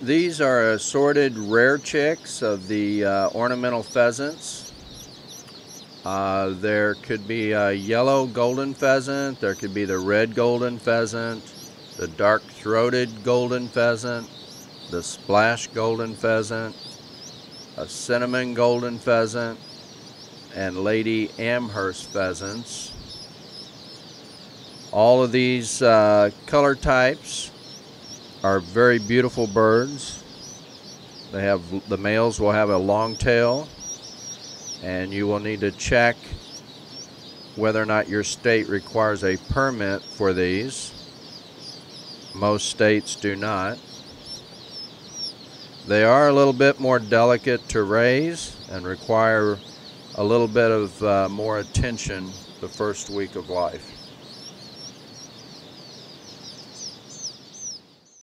These are assorted rare chicks of the ornamental pheasants. There could be a yellow golden pheasant, there could be the red golden pheasant, the dark-throated golden pheasant, the splash golden pheasant, a cinnamon golden pheasant, and Lady Amherst pheasants. All of these color types are very beautiful birds. The males will have a long tail, and you will need to check whether or not your state requires a permit for these. Most states do not. They are a little bit more delicate to raise and require a little bit of more attention the first week of life.